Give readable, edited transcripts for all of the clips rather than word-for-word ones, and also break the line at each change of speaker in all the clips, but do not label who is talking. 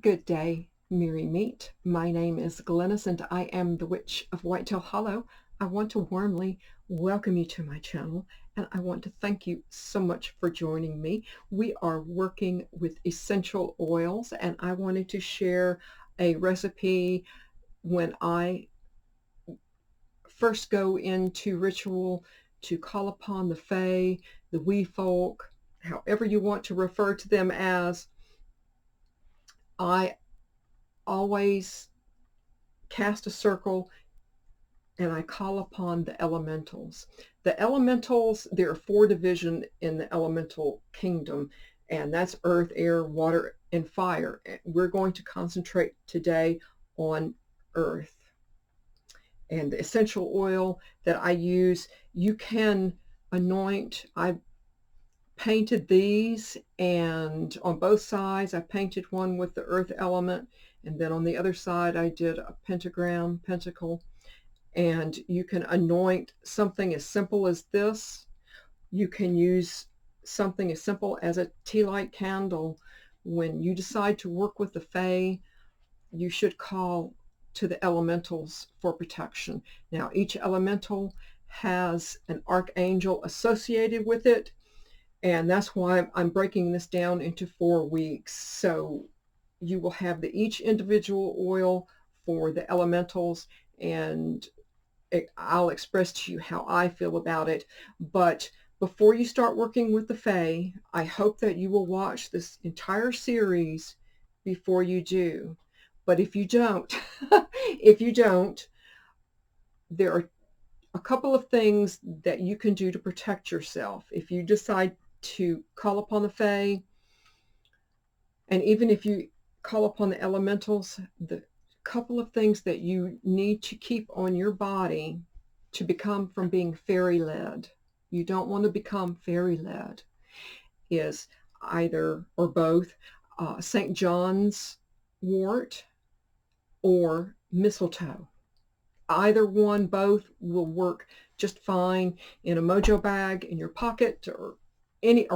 Good day, merry meet. My name is Glennis and I am the Witch of Whitetail Hollow. I want to warmly welcome you to my channel and I want to thank you so much for joining me. We are working with essential oils and I wanted to share a recipe when I first go into ritual to call upon the Fae, the wee folk, however you want to refer to them as. I always cast a circle and I call upon the elementals. The elementals, there are four divisions in the elemental kingdom, and that's earth, air, water, and fire. We're going to concentrate today on earth. And the essential oil that I use, you can anoint. I painted these, and on both sides I painted one with the earth element, and then on the other side I did a pentagram, pentacle. And you can anoint something as simple as this. You can use something as simple as a tea light candle. When you decide to work with the Fae, you should call to the elementals for protection. Now, each elemental has an archangel associated with it, and that's why I'm breaking this down into 4 weeks. So you will have each individual oil for the elementals, and I'll express to you how I feel about it. But before you start working with the Fae, I hope that you will watch this entire series before you do. But if you don't, if you don't, there are a couple of things that you can do to protect yourself. If you decide to call upon the Fae, and even if you call upon the elementals, the couple of things that you need to keep on your body to become from being fairy-led. You don't want to become fairy-led, is either or both St. John's wort or mistletoe. Either one, both will work just fine in a mojo bag, in your pocket, or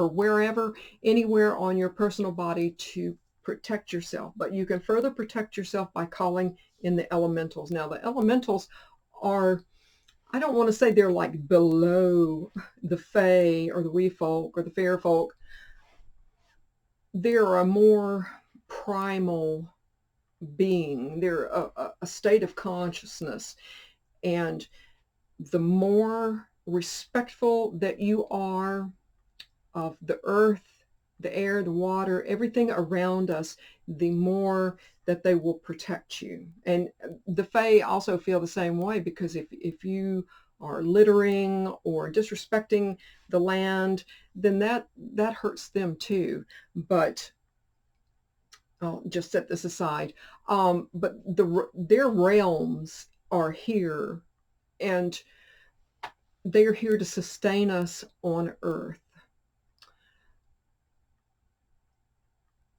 wherever, anywhere on your personal body to protect yourself. But you can further protect yourself by calling in the elementals. Now, the elementals are, I don't want to say they're like below the Fae or the wee folk or the fair folk. They're a more primal being. They're a state of consciousness. And the more respectful that you are of the earth, the air, the water, everything around us, the more that they will protect you. And the Fae also feel the same way, because if you are littering or disrespecting the land, then that hurts them too. But I'll just set this aside. But their realms are here, and they are here to sustain us on earth.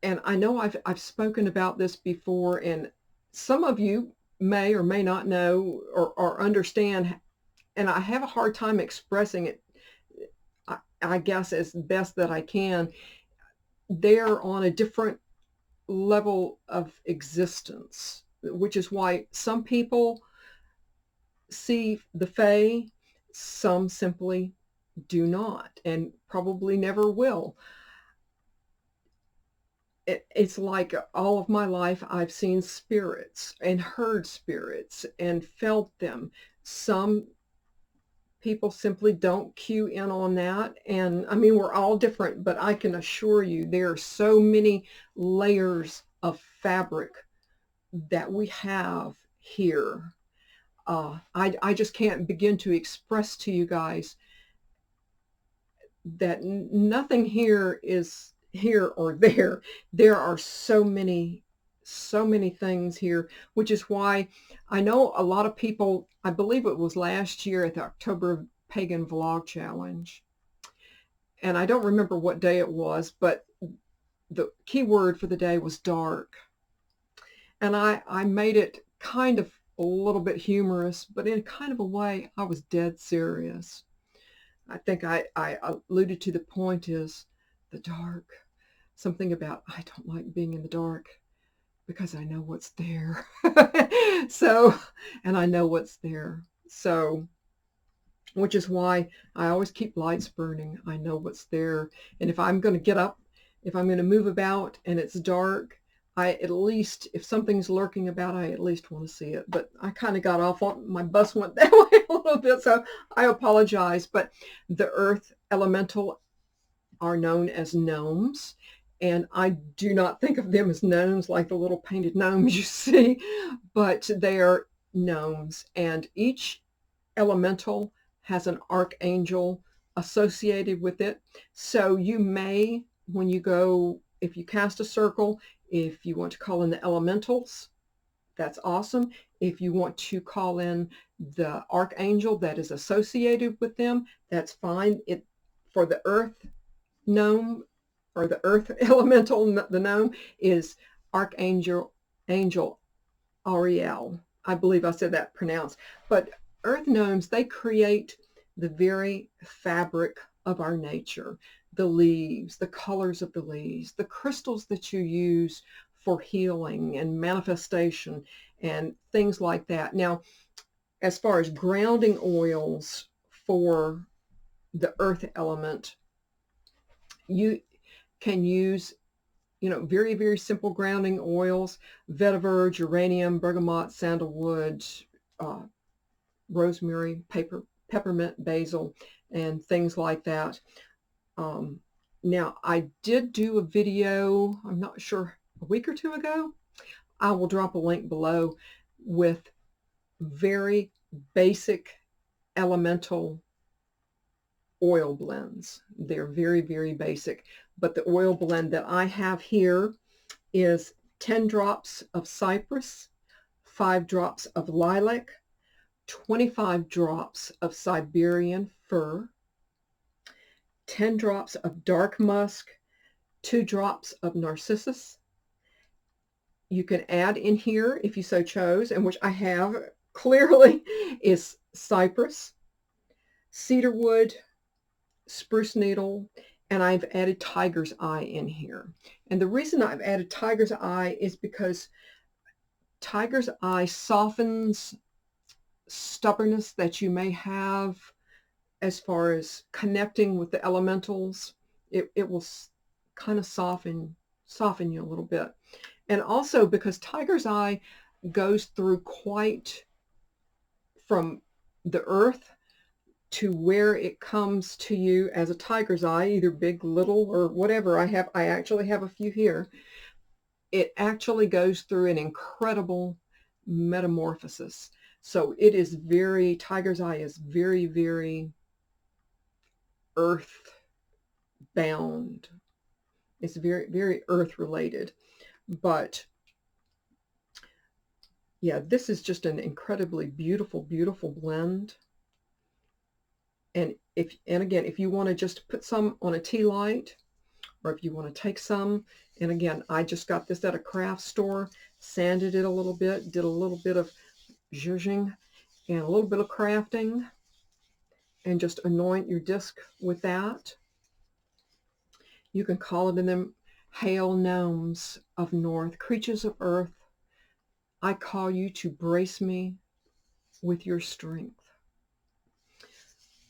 And I know I've spoken about this before, and some of you may or may not know or understand, and I have a hard time expressing it, I guess, as best that I can. They're on a different level of existence, which is why some people see the Fae, some simply do not, and probably never will. It's like all of my life I've seen spirits and heard spirits and felt them. Some people simply don't cue in on that. And I mean, we're all different, but I can assure you there are so many layers of fabric that we have here. I just can't begin to express to you guys that nothing here is here or there. There are so many things here, which is why I know a lot of people, I believe it was last year at the October Pagan Vlog Challenge, and I don't remember what day it was, but the key word for the day was dark. And I made it kind of a little bit humorous, but in kind of a way I was dead serious. I think I alluded to the point is the dark. Something about I don't like being in the dark, because I know what's there. So, and I know what's there. So, which is why I always keep lights burning. I know what's there. And if I'm going to get up, if I'm going to move about and it's dark, I at least, if something's lurking about, I at least want to see it. But I kind of got off on, my bus went that way a little bit, so I apologize. But the earth elemental are known as gnomes. And I do not think of them as gnomes like the little painted gnomes you see, but they are gnomes. And each elemental has an archangel associated with it. So you may, when you go, if you cast a circle, if you want to call in the elementals, that's awesome. If you want to call in the archangel that is associated with them, that's fine. It, for the earth gnome, or the earth elemental, the gnome is Archangel Ariel. I believe I said that pronounced. But earth gnomes, they create the very fabric of our nature. The leaves, the colors of the leaves, the crystals that you use for healing and manifestation and things like that. Now, as far as grounding oils for the earth element, you can use, very, very simple grounding oils: vetiver, geranium, bergamot, sandalwood, rosemary, peppermint, basil, and things like that. Now, I did do a video, I'm not sure, a week or two ago. I will drop a link below with very basic elemental oil blends. They're very, very basic. But the oil blend that I have here is 10 drops of cypress, 5 drops of lilac, 25 drops of Siberian fir, 10 drops of dark musk, 2 drops of narcissus. You can add in here, if you so chose, and which I have clearly, is cypress, cedarwood, spruce needle, and I've added tiger's eye in here. And the reason I've added tiger's eye is because tiger's eye softens stubbornness that you may have as far as connecting with the elementals. It will kind of soften you a little bit. And also because tiger's eye goes through quite from the earth to where it comes to you as a tiger's eye, either big, little, or whatever. I actually have a few here. It actually goes through an incredible metamorphosis. So it is very, tiger's eye is very, very earth bound. It's very, very earth related. But yeah, this is just an incredibly beautiful, beautiful blend. And again, if you want to just put some on a tea light, or if you want to take some, and again, I just got this at a craft store, sanded it a little bit, did a little bit of zhuzhing and a little bit of crafting, and just anoint your disc with that. You can call it in them, hail gnomes of north, creatures of earth, I call you to brace me with your strength.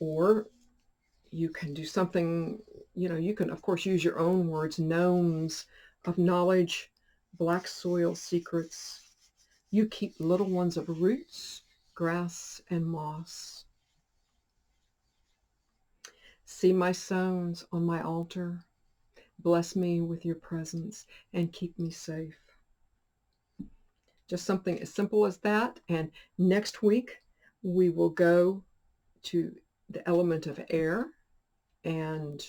Or you can do something, you can, of course, use your own words, gnomes of knowledge, black soil secrets. You keep little ones of roots, grass, and moss. See my stones on my altar. Bless me with your presence and keep me safe. Just something as simple as that. And next week, we will go to the element of air and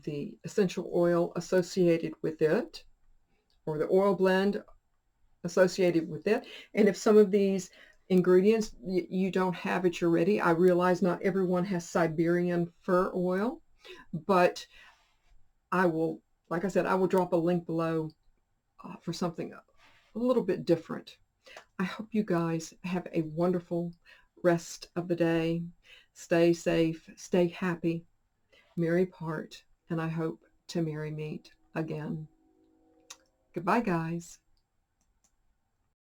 the essential oil associated with it, or the oil blend associated with it. And if some of these ingredients you don't have at your ready, I realize not everyone has Siberian fir oil, but I will, like I said, I will drop a link below for something a little bit different. I hope you guys have a wonderful rest of the day. Stay safe, stay happy, merry part, and I hope to merry meet again. Goodbye, guys.